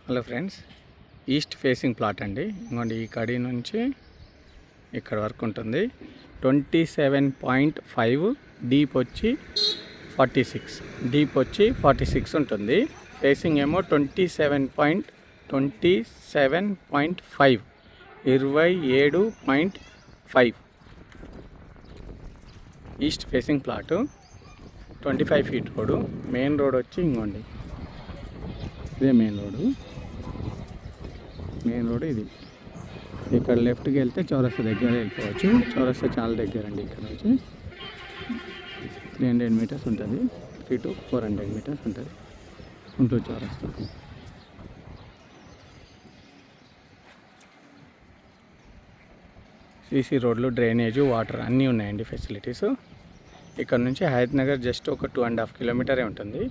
Hello friends, east facing plot అండి. ఇంకోండి ఈ కడి నుంచి ఇక్కడ వరకు ఉంటుంది. 27.5 డీప్ వచ్చి 46, డీప్ వచ్చి 46 ఉంటుంది. ఫేసింగ్ ఏమో 27.5 27.5 east facing plot. 25 feet road. Main road వచ్చి ఇంకోండి ఇదే మెయిన్ రోడ్ ఇది. ఇక్కడ లెఫ్ట్కి వెళ్తే చౌరస్తా దగ్గర వెళ్ళిపోవచ్చు. చౌరస్తా చాలా దగ్గర అండి. ఇక్కడ నుంచి 300 మీటర్స్ ఉంటుంది. 3 to 400 మీటర్స్ ఉంటుంది గుంటూరు చౌరస్తా. సీసీ రోడ్లు, డ్రైనేజు, వాటర్ అన్నీ ఉన్నాయండి ఫెసిలిటీస్. ఇక్కడ నుంచి హయత్ నగర్ జస్ట్ ఒక 2.5 కిలోమీటరే ఉంటుంది.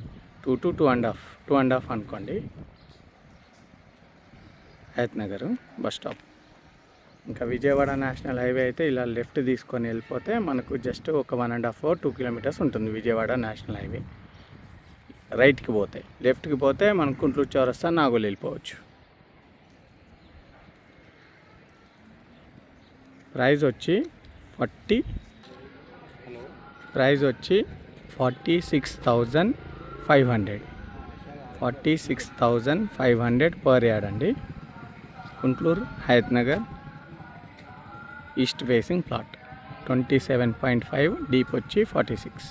2 to 2.5 అనుకోండి. Hayat Nagar bus stop. ఇంకా విజయవాడ నేషనల్ హైవే అయితే ఇలా లెఫ్ట్ తీసుకొని వెళ్ళిపోతే మనకు జస్ట్ ఒక 1.5 or 2 కిలోమీటర్స్ ఉంటుంది విజయవాడ నేషనల్ హైవే. రైట్కి పోతే, లెఫ్ట్కి పోతే మనం గుంటూరు చౌరస్తా, నాగోల్ వెళ్ళిపోవచ్చు. ప్రైస్ వచ్చి 46,500 46,500 పర్ యార్డ్ అండి. Guntur Hayat Nagar east facing plot. 27.5 deep వచ్చి 46.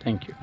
Thank you.